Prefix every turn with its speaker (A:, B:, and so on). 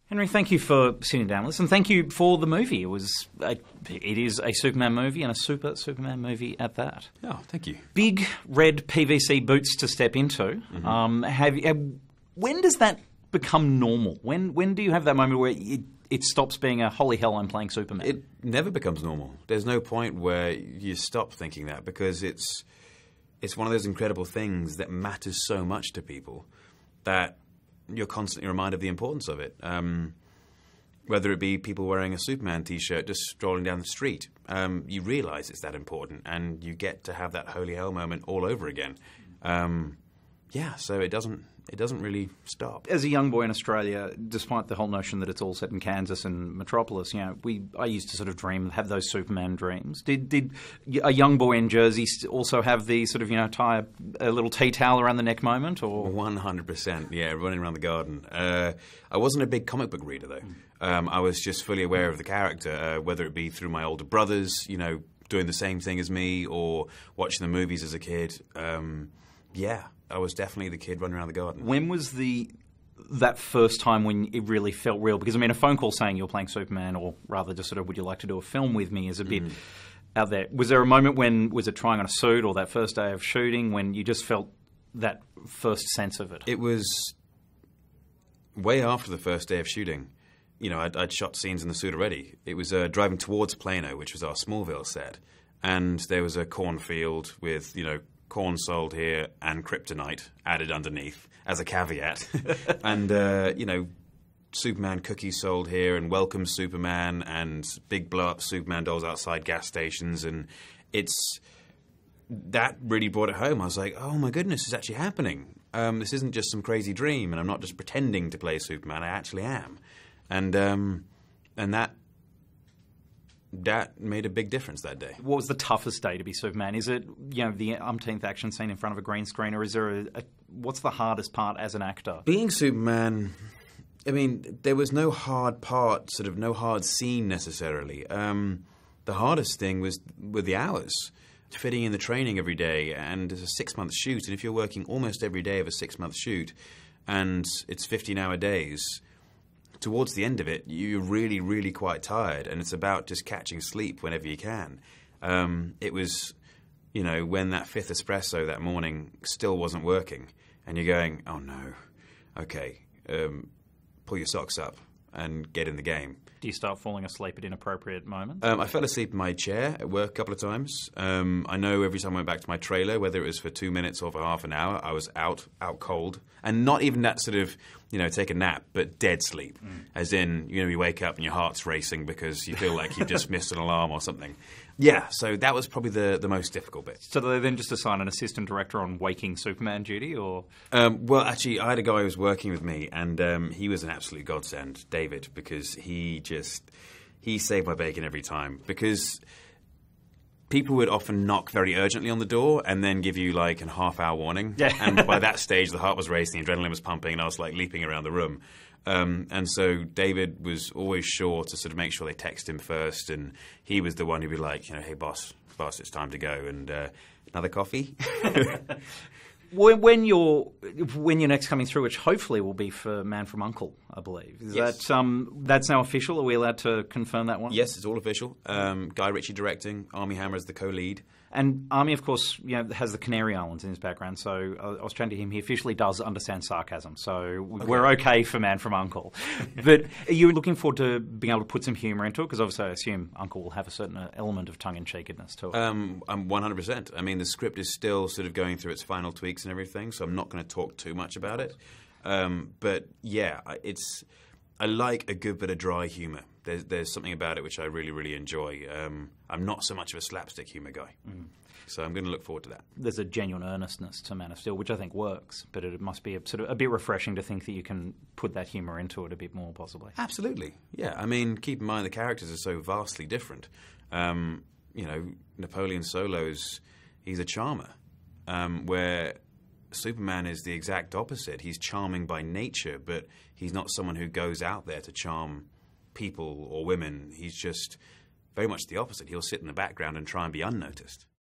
A: Henry, thank you for sitting down with us, and thank you for the movie. It is a Superman movie, and a Superman movie at that.
B: Oh, thank you.
A: Big red PVC boots to step into. When does that become normal? When do you have that moment where it stops being a holy hell, I'm playing Superman?
B: It never becomes normal. There's no point where you stop thinking that, because it's one of those incredible things that matters so much to people that you're constantly reminded of the importance of it. Whether it be people wearing a Superman T-shirt just strolling down the street, you realise it's that important, and you get to have that holy hell moment all over again. So it doesn't really stop. As
A: a young boy in Australia, despite the whole notion that it's all set in Kansas and Metropolis, I used to sort of have those Superman dreams. Did a young boy in Jersey also have the sort of tie a little tea towel around the neck moment? Or
B: 100%, yeah, running around the garden. I wasn't a big comic book reader though. I was just fully aware of the character, whether it be through my older brothers, doing the same thing as me, or watching the movies as a kid. I was definitely the kid running around the garden.
A: When was that first time when it really felt real? Because, a phone call saying you're playing Superman, or rather just sort of, would you like to do a film with me, is a bit out there. Was there a moment when, was it trying on a suit or that first day of shooting, when you just felt that first sense of it?
B: It was way after the first day of shooting. I'd shot scenes in the suit already. It was driving towards Plano, which was our Smallville set. And there was a cornfield with, corn sold here and kryptonite added underneath as a caveat. And, Superman cookies sold here, and welcome Superman, and big blow-up Superman dolls outside gas stations. And that really brought it home. I was like, oh my goodness, it's actually happening. This isn't just some crazy dream, and I'm not just pretending to play Superman, I actually am. And that made a big difference that day.
A: What was the toughest day to be Superman? Is it, the umpteenth action scene in front of a green screen, or is there what's the hardest part as an actor?
B: Being Superman, there was no hard part, sort of no hard scene necessarily. The hardest thing were the hours. Fitting in the training every day, and it's a 6-month shoot, and if you're working almost every day of a 6-month shoot, and it's 15-hour days, towards the end of it, you're really, really quite tired, and it's about just catching sleep whenever you can. It was, when that 5th espresso that morning still wasn't working, and you're going, oh no, okay, pull your socks up and get in the game.
A: Do you start falling asleep at inappropriate moments?
B: I fell asleep in my chair at work a couple of times. I know every time I went back to my trailer, whether it was for 2 minutes or for half an hour, I was out cold. And not even that sort of, take a nap, but dead sleep. As in, you wake up and your heart's racing because you feel like you've just missed an alarm or something. Yeah, so that was probably the most difficult bit.
A: So do they then just assign an assistant director on waking Superman duty, or?
B: Well, actually, I had a guy who was working with me, and he was an absolute godsend, David, because he saved my bacon every time. Because people would often knock very urgently on the door and then give you like a half-hour warning.
A: Yeah.
B: And by that stage, the heart was racing, the adrenaline was pumping, and I was like leaping around the room. And so David was always sure to sort of make sure they text him first, and he was the one who'd be like, hey, boss, it's time to go, and another coffee?
A: When you're next coming through, which hopefully will be for Man from U.N.C.L.E., I believe.
B: Yes.
A: That's now official? Are we allowed to confirm that one?
B: Yes, it's all official. Guy Ritchie directing, Armie Hammer as the co-lead.
A: And Armie, of course, has the Canary Islands in his background, so I was chatting to him. He officially does understand sarcasm, so we're okay for Man from U.N.C.L.E. But are you looking forward to being able to put some humour into it? Because obviously I assume U.N.C.L.E. will have a certain element of tongue-in-cheekedness to it.
B: I'm 100%. The script is still sort of going through its final tweaks and everything, so I'm not going to talk too much about it. But yeah, I like a good bit of dry humour. There's something about it which I really, really enjoy. I'm not so much of a slapstick humour guy. So I'm going to look forward to that. There's
A: a genuine earnestness to Man of Steel, which I think works, but it must be a bit refreshing to think that you can put that humour into it a bit more, possibly.
B: Absolutely, yeah. Keep in mind the characters are so vastly different. Napoleon Solo's, he's a charmer, where Superman is the exact opposite. He's charming by nature, but he's not someone who goes out there to charm people or women. He's just very much the opposite. He'll sit in the background and try and be unnoticed.